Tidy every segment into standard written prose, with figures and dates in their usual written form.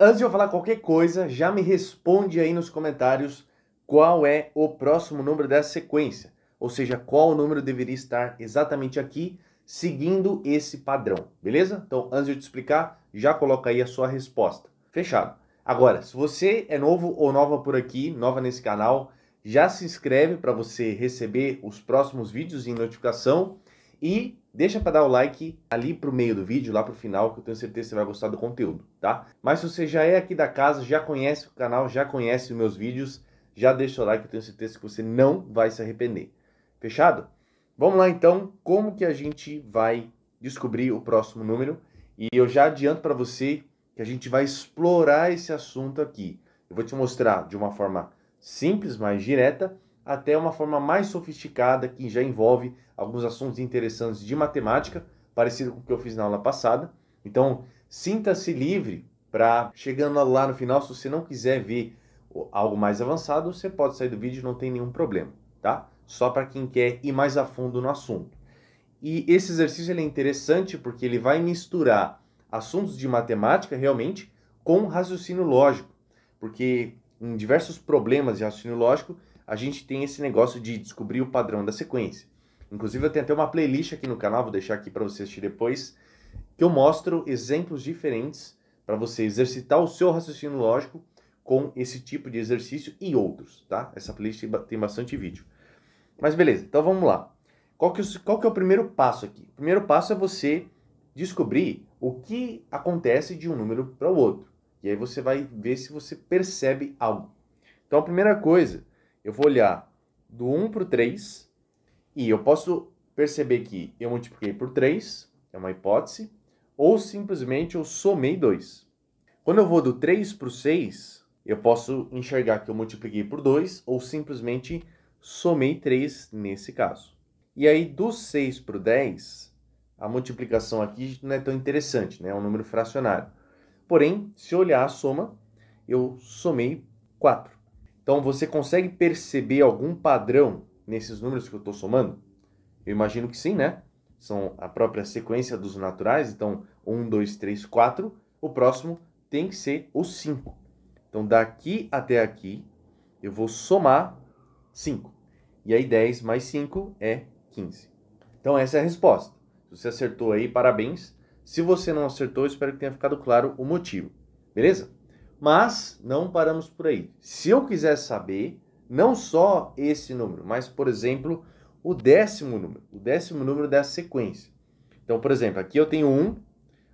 Antes de eu falar qualquer coisa, já me responde aí nos comentários qual é o próximo número dessa sequência. Ou seja, qual número deveria estar exatamente aqui, seguindo esse padrão, beleza? Então, antes de eu te explicar, já coloca aí a sua resposta. Fechado. Agora, se você é novo ou nova por aqui, nova nesse canal, já se inscreve para você receber os próximos vídeos em notificação e deixa para dar o like ali pro meio do vídeo, lá pro final, que eu tenho certeza que você vai gostar do conteúdo, tá? Mas se você já é aqui da casa, já conhece o canal, já conhece os meus vídeos, já deixa o like, eu tenho certeza que você não vai se arrepender. Fechado? Vamos lá então, como que a gente vai descobrir o próximo número? E eu já adianto para você que a gente vai explorar esse assunto aqui. Eu vou te mostrar de uma forma simples, mais direta, até uma forma mais sofisticada, que já envolve alguns assuntos interessantes de matemática, parecido com o que eu fiz na aula passada. Então, sinta-se livre para, chegando lá no final, se você não quiser ver algo mais avançado, você pode sair do vídeo, não tem nenhum problema, tá? Só para quem quer ir mais a fundo no assunto. E esse exercício ele é interessante porque ele vai misturar assuntos de matemática, realmente, com raciocínio lógico. Porque em diversos problemas de raciocínio lógico, a gente tem esse negócio de descobrir o padrão da sequência. Inclusive, eu tenho até uma playlist aqui no canal, vou deixar aqui para você assistir depois, que eu mostro exemplos diferentes para você exercitar o seu raciocínio lógico com esse tipo de exercício e outros, tá? Essa playlist tem bastante vídeo. Mas beleza, então vamos lá. Qual que é o primeiro passo aqui? O primeiro passo é você descobrir o que acontece de um número para o outro. E aí você vai ver se você percebe algo. Então a primeira coisa, eu vou olhar do 1 para o 3 e eu posso perceber que eu multipliquei por 3, é uma hipótese, ou simplesmente eu somei 2. Quando eu vou do 3 para o 6, eu posso enxergar que eu multipliquei por 2 ou simplesmente somei 3 nesse caso. E aí do 6 para o 10, a multiplicação aqui não é tão interessante, né? É um número fracionário. Porém, se eu olhar a soma, eu somei 4. Então, você consegue perceber algum padrão nesses números que eu estou somando? Eu imagino que sim, né? São a própria sequência dos naturais. Então, 1, 2, 3, 4. O próximo tem que ser o 5. Então, daqui até aqui, eu vou somar 5. E aí, 10 mais 5 é 15. Então, essa é a resposta. Se você acertou aí, parabéns. Se você não acertou, espero que tenha ficado claro o motivo. Beleza? Mas não paramos por aí. Se eu quiser saber, não só esse número, mas, por exemplo, o 10º número. O 10º número dessa sequência. Então, por exemplo, aqui eu tenho 1,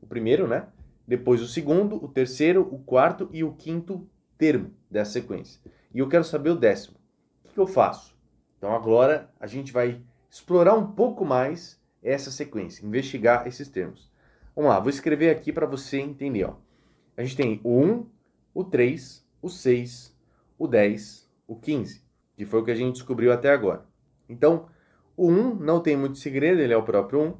o primeiro, né? Depois o segundo, o terceiro, o quarto e o quinto termo dessa sequência. E eu quero saber o 10º. O que eu faço? Então, agora a gente vai explorar um pouco mais essa sequência, investigar esses termos. Vamos lá, vou escrever aqui para você entender. Ó. A gente tem o 1, o 3, o 6, o 10, o 15, que foi o que a gente descobriu até agora. Então, o 1 não tem muito segredo, ele é o próprio 1.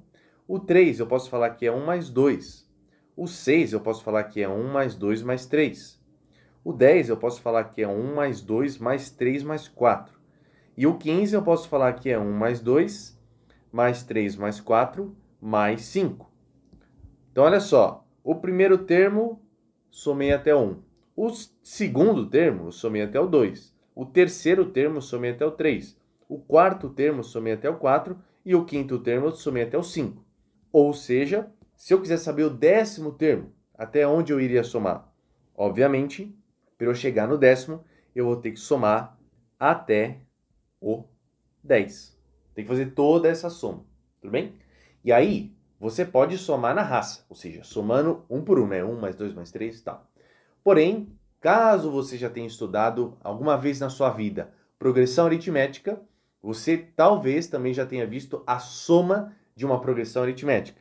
O 3 eu posso falar que é 1 mais 2. O 6 eu posso falar que é 1 mais 2 mais 3. O 10 eu posso falar que é 1 mais 2 mais 3 mais 4. E o 15 eu posso falar que é 1 mais 2, mais 3 mais 4, mais 5. Então, olha só. O primeiro termo, somei até o 1. O segundo termo, eu somei até o 2. O terceiro termo, eu somei até o 3. O quarto termo, eu somei até o 4. E o quinto termo, eu somei até o 5. Ou seja, se eu quiser saber o 10º termo, até onde eu iria somar? Obviamente, para eu chegar no 10º, eu vou ter que somar até o 10. Tem que fazer toda essa soma, tudo bem? E aí, você pode somar na raça, ou seja, somando um por um, né? 1 mais 2 mais 3 e tal. Porém, caso você já tenha estudado alguma vez na sua vida progressão aritmética, você talvez também já tenha visto a soma de uma progressão aritmética.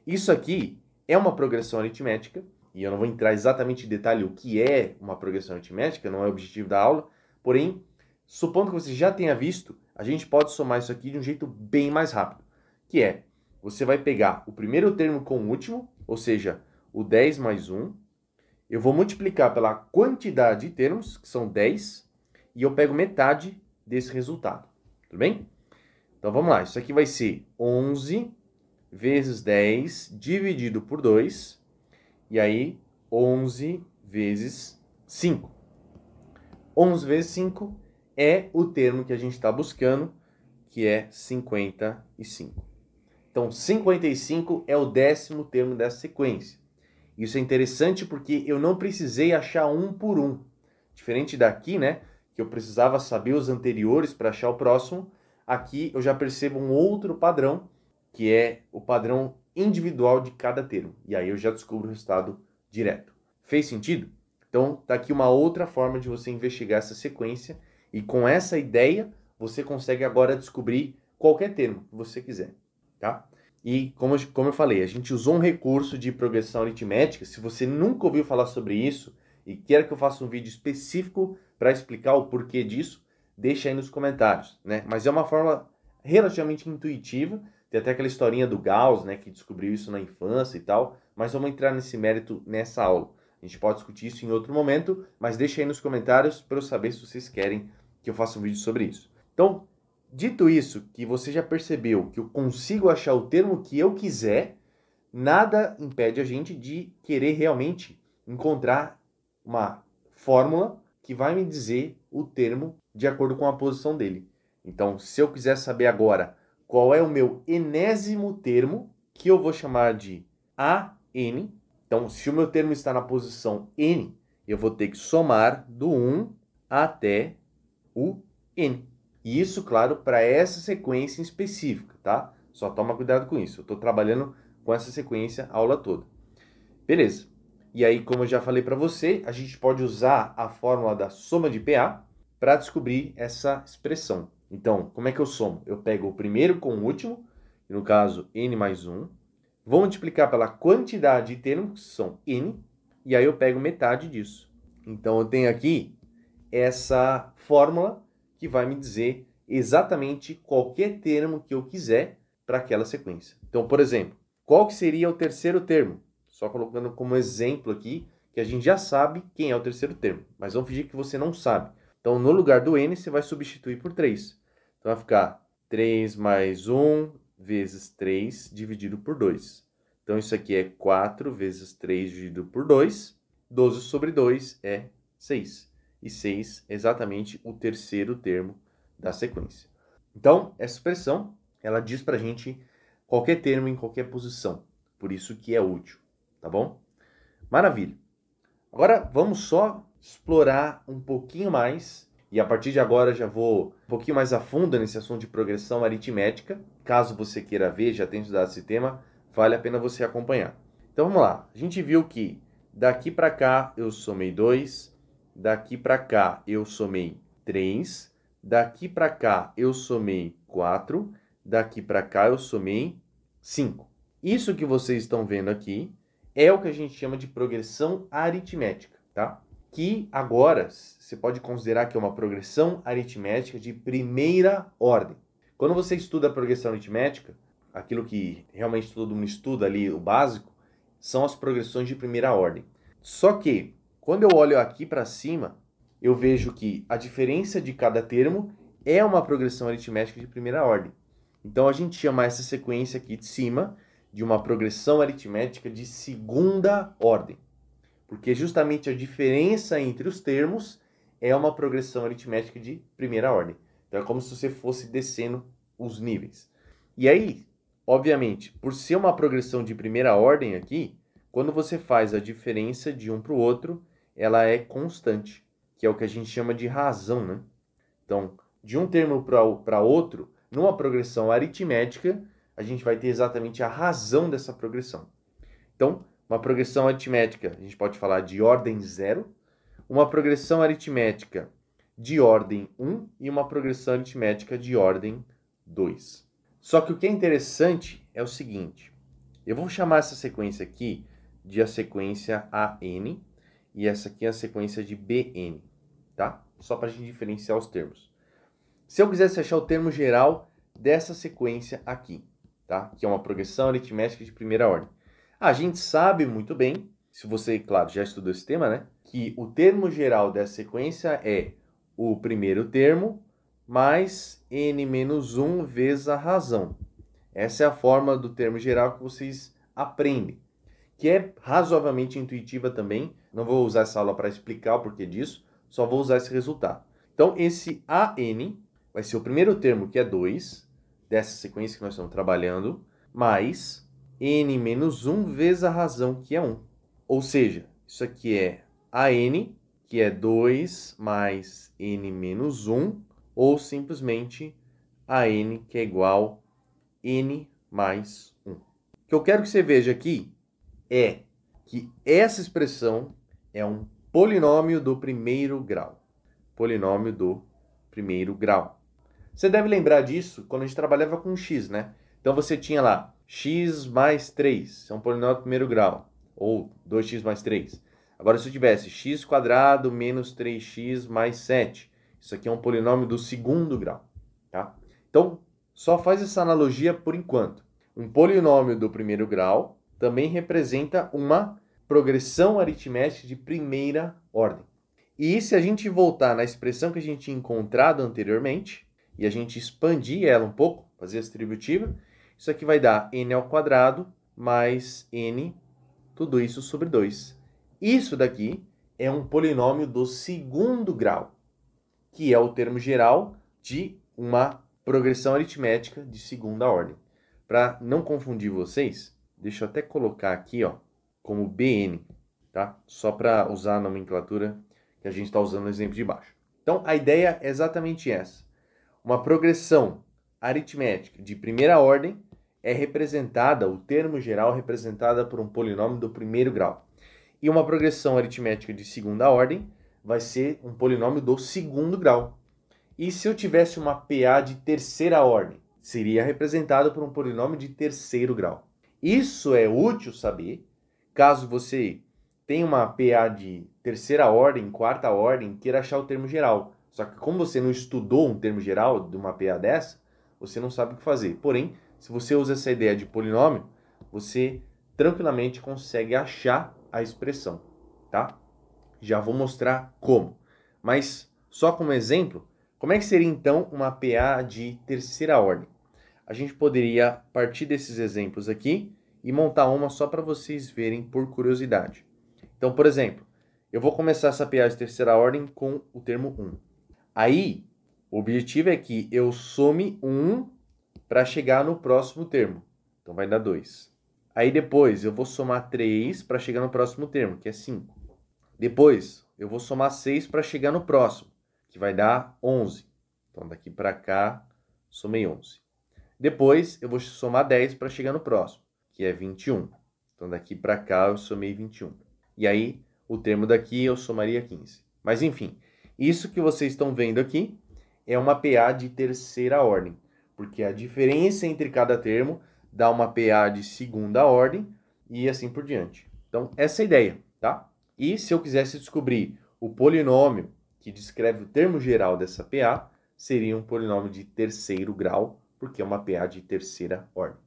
Isso aqui é uma progressão aritmética, e eu não vou entrar exatamente em detalhe o que é uma progressão aritmética, não é o objetivo da aula, porém, supondo que você já tenha visto, a gente pode somar isso aqui de um jeito bem mais rápido, que é, você vai pegar o primeiro termo com o último, ou seja, o 10 mais 1, eu vou multiplicar pela quantidade de termos, que são 10, e eu pego metade desse resultado, tudo bem? Então vamos lá, isso aqui vai ser 11 vezes 10 dividido por 2, e aí 11 vezes 5. 11 vezes 5 é o termo que a gente está buscando, que é 55. Então, 55 é o 10º termo dessa sequência. Isso é interessante porque eu não precisei achar um por um. Diferente daqui, né, que eu precisava saber os anteriores para achar o próximo, aqui eu já percebo um outro padrão, que é o padrão individual de cada termo. E aí eu já descubro o resultado direto. Fez sentido? Então, tá aqui uma outra forma de você investigar essa sequência. E com essa ideia, você consegue agora descobrir qualquer termo que você quiser, tá? E como eu falei, a gente usou um recurso de progressão aritmética. Se você nunca ouviu falar sobre isso e quer que eu faça um vídeo específico para explicar o porquê disso, deixa aí nos comentários, né? Mas é uma forma relativamente intuitiva. Tem até aquela historinha do Gauss, né, que descobriu isso na infância e tal. Mas vamos entrar nesse mérito nessa aula. A gente pode discutir isso em outro momento, mas deixa aí nos comentários para eu saber se vocês querem que eu faça um vídeo sobre isso. Então, dito isso, que você já percebeu que eu consigo achar o termo que eu quiser, nada impede a gente de querer realmente encontrar uma fórmula que vai me dizer o termo de acordo com a posição dele. Então, se eu quiser saber agora qual é o meu enésimo termo, que eu vou chamar de AN, então, se o meu termo está na posição N, eu vou ter que somar do 1 até o N. E isso, claro, para essa sequência em específica, tá? Só toma cuidado com isso. Eu estou trabalhando com essa sequência a aula toda. Beleza. E aí, como eu já falei para você, a gente pode usar a fórmula da soma de PA para descobrir essa expressão. Então, como é que eu somo? Eu pego o primeiro com o último, no caso, N mais 1. Vou multiplicar pela quantidade de termos, que são N, e aí eu pego metade disso. Então, eu tenho aqui essa fórmula que vai me dizer exatamente qualquer termo que eu quiser para aquela sequência. Então, por exemplo, qual que seria o terceiro termo? Só colocando como exemplo aqui, que a gente já sabe quem é o terceiro termo, mas vamos fingir que você não sabe. Então, no lugar do N, você vai substituir por 3. Então, vai ficar 3 mais 1 vezes 3 dividido por 2. Então, isso aqui é 4 vezes 3 dividido por 2. 12 sobre 2 é 6. E 6 é exatamente o terceiro termo da sequência. Então, essa expressão, ela diz pra gente qualquer termo em qualquer posição. Por isso que é útil, tá bom? Maravilha. Agora, vamos só explorar um pouquinho mais. E a partir de agora já vou um pouquinho mais a fundo nesse assunto de progressão aritmética. Caso você queira ver, já tenha estudado esse tema, vale a pena você acompanhar. Então, vamos lá. A gente viu que daqui para cá eu somei 2, daqui para cá eu somei 3, daqui para cá eu somei 4, daqui para cá eu somei 5. Isso que vocês estão vendo aqui é o que a gente chama de progressão aritmética, tá? Que agora você pode considerar que é uma progressão aritmética de primeira ordem. Quando você estuda a progressão aritmética, aquilo que realmente todo mundo estuda ali, o básico, são as progressões de primeira ordem. Só que, quando eu olho aqui para cima, eu vejo que a diferença de cada termo é uma progressão aritmética de primeira ordem. Então, a gente chama essa sequência aqui de cima de uma progressão aritmética de segunda ordem. Porque justamente a diferença entre os termos é uma progressão aritmética de primeira ordem. Então, é como se você fosse descendo os níveis. E aí, obviamente, por ser uma progressão de primeira ordem aqui, quando você faz a diferença de um para o outro, ela é constante, que é o que a gente chama de razão, né? Então, de um termo para outro, numa progressão aritmética, a gente vai ter exatamente a razão dessa progressão. Então, uma progressão aritmética, a gente pode falar de ordem 0, uma progressão aritmética de ordem 1 e uma progressão aritmética de ordem 2. Só que o que é interessante é o seguinte, eu vou chamar essa sequência aqui de a sequência AN e essa aqui é a sequência de BN, tá? Só para a gente diferenciar os termos. Se eu quisesse achar o termo geral dessa sequência aqui, tá? Que é uma progressão aritmética de primeira ordem. A gente sabe muito bem, se você, claro, já estudou esse tema, né? Que o termo geral dessa sequência é o primeiro termo mais n-1 vezes a razão. Essa é a forma do termo geral que vocês aprendem, que é razoavelmente intuitiva também, Não vou usar essa aula para explicar o porquê disso, só vou usar esse resultado. Então, esse AN vai ser o primeiro termo, que é 2, dessa sequência que nós estamos trabalhando, mais n menos 1 vezes a razão, que é 1. Ou seja, isso aqui é AN, que é 2 mais n menos 1, ou simplesmente AN, que é igual a n mais 1. O que eu quero que você veja aqui é que essa expressão é um polinômio do primeiro grau. Polinômio do primeiro grau. Você deve lembrar disso quando a gente trabalhava com x, né? Então você tinha lá x mais 3, é um polinômio do primeiro grau, ou 2x mais 3. Agora, se eu tivesse x² menos 3x mais 7, isso aqui é um polinômio do segundo grau, tá? Então, só faz essa analogia por enquanto. Um polinômio do primeiro grau também representa uma progressão aritmética de primeira ordem. E se a gente voltar na expressão que a gente tinha encontrado anteriormente, e a gente expandir ela um pouco, fazer a distributiva, isso aqui vai dar n² mais n, tudo isso sobre 2. Isso daqui é um polinômio do segundo grau, que é o termo geral de uma progressão aritmética de segunda ordem. Para não confundir vocês, deixa eu até colocar aqui, ó, como Bn, tá? Só para usar a nomenclatura que a gente está usando no exemplo de baixo. Então, a ideia é exatamente essa. Uma progressão aritmética de primeira ordem é representada, o termo geral é representada por um polinômio do primeiro grau. E uma progressão aritmética de segunda ordem vai ser um polinômio do segundo grau. E se eu tivesse uma PA de terceira ordem, seria representado por um polinômio de terceiro grau. Isso é útil saber caso você tenha uma PA de terceira ordem, quarta ordem, queira achar o termo geral. Só que como você não estudou um termo geral de uma PA dessa, você não sabe o que fazer. Porém, se você usa essa ideia de polinômio, você tranquilamente consegue achar a expressão, tá? Já vou mostrar como. Mas, só como exemplo, como é que seria então uma PA de terceira ordem? A gente poderia partir desses exemplos aqui e montar uma só para vocês verem por curiosidade. Então, por exemplo, eu vou começar essa PA de terceira ordem com o termo 1. Aí, o objetivo é que eu some 1 para chegar no próximo termo. Então, vai dar 2. Aí, depois, eu vou somar 3 para chegar no próximo termo, que é 5. Depois, eu vou somar 6 para chegar no próximo, que vai dar 11. Então, daqui para cá, somei 11. Depois, eu vou somar 10 para chegar no próximo, que é 21. Então, daqui para cá, eu somei 21. E aí, o termo daqui, eu somaria 15. Mas, enfim, isso que vocês estão vendo aqui é uma PA de terceira ordem, porque a diferença entre cada termo dá uma PA de segunda ordem e assim por diante. Então, essa é a ideia, tá? E se eu quisesse descobrir o polinômio que descreve o termo geral dessa PA, seria um polinômio de terceiro grau, porque é uma PA de terceira ordem.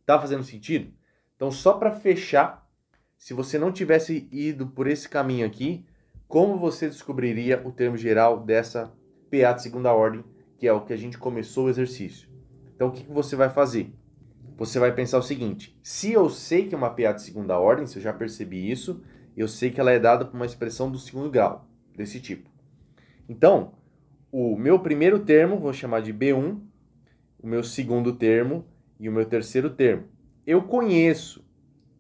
Tá fazendo sentido? Então, só para fechar, se você não tivesse ido por esse caminho aqui, como você descobriria o termo geral dessa PA de segunda ordem, que é o que a gente começou o exercício? Então, o que você vai fazer? Você vai pensar o seguinte: se eu sei que é uma PA de segunda ordem, se eu já percebi isso, eu sei que ela é dada por uma expressão do segundo grau, desse tipo. Então, o meu primeiro termo, vou chamar de B1, o meu segundo termo e o meu terceiro termo. Eu conheço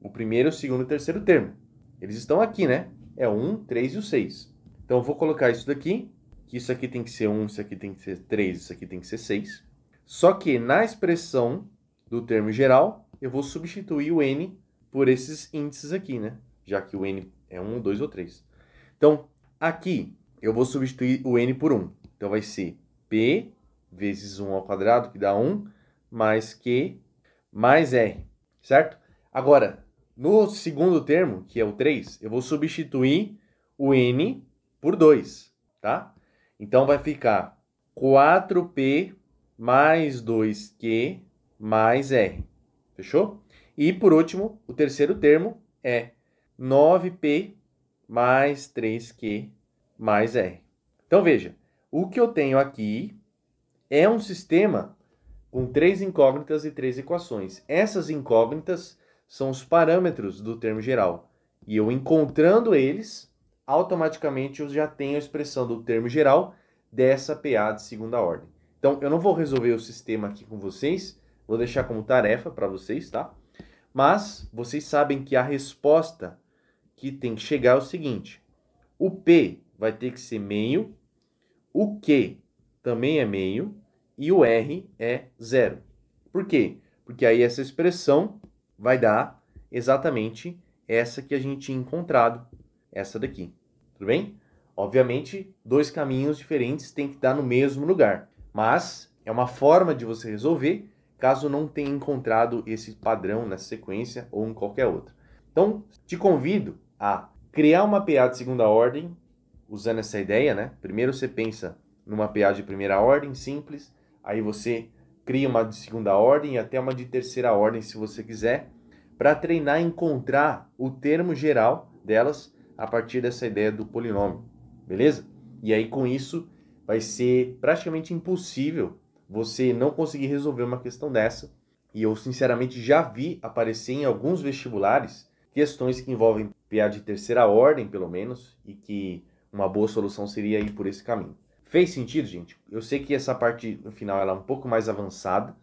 o primeiro, o segundo e o terceiro termo. Eles estão aqui, né? É o 1, 3 e o 6. Então, eu vou colocar isso daqui, que isso aqui tem que ser 1, isso aqui tem que ser 3, isso aqui tem que ser 6. Só que na expressão do termo geral, eu vou substituir o n por esses índices aqui, né? Já que o n é 1, 2 ou 3. Então, aqui, eu vou substituir o n por 1. Então, vai ser p vezes 1 ao quadrado, que dá 1, mais q mais r, certo? Agora, no segundo termo, que é o 3, eu vou substituir o n por 2, tá? Então, vai ficar 4p mais 2q mais r. Fechou? E, por último, o terceiro termo é 9p mais 3q mais r. Então, veja, o que eu tenho aqui é um sistema com 3 incógnitas e 3 equações. Essas incógnitas são os parâmetros do termo geral. E eu encontrando eles, automaticamente eu já tenho a expressão do termo geral dessa PA de segunda ordem. Então, eu não vou resolver o sistema aqui com vocês, vou deixar como tarefa para vocês, tá? Mas vocês sabem que a resposta que tem que chegar é o seguinte: o P vai ter que ser meio, o Q também é meio e o R é zero. Por quê? Porque aí essa expressão vai dar exatamente essa que a gente tinha encontrado, essa daqui. Tudo bem? Obviamente, dois caminhos diferentes têm que dar no mesmo lugar, mas é uma forma de você resolver caso não tenha encontrado esse padrão nessa sequência ou em qualquer outra. Então, te convido a criar uma PA de segunda ordem usando essa ideia, né? Primeiro você pensa numa PA de primeira ordem, simples, aí você cria uma de segunda ordem e até uma de terceira ordem, se você quiser, para treinar e encontrar o termo geral delas a partir dessa ideia do polinômio, beleza? E aí com isso vai ser praticamente impossível você não conseguir resolver uma questão dessa. E eu sinceramente já vi aparecer em alguns vestibulares questões que envolvem PA de terceira ordem, pelo menos, e que uma boa solução seria ir por esse caminho. Fez sentido, gente? Eu sei que essa parte no final ela é um pouco mais avançada,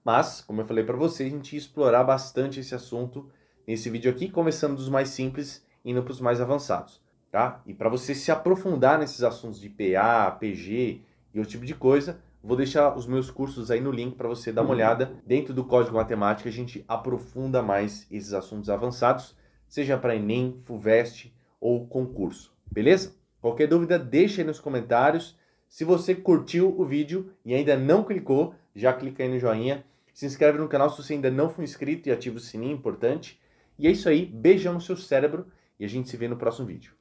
mas, como eu falei para vocês, a gente ia explorar bastante esse assunto nesse vídeo aqui, começando dos mais simples e indo para os mais avançados, tá? E para você se aprofundar nesses assuntos de PA, PG e outro tipo de coisa, vou deixar os meus cursos aí no link para você dar uma olhada. Dentro do Código Matemática a gente aprofunda mais esses assuntos avançados, seja para Enem, FUVEST ou concurso, beleza? Qualquer dúvida, deixa aí nos comentários. Se você curtiu o vídeo e ainda não clicou, já clica aí no joinha. Se inscreve no canal se você ainda não for inscrito e ativa o sininho, importante. E é isso aí, beijão no seu cérebro e a gente se vê no próximo vídeo.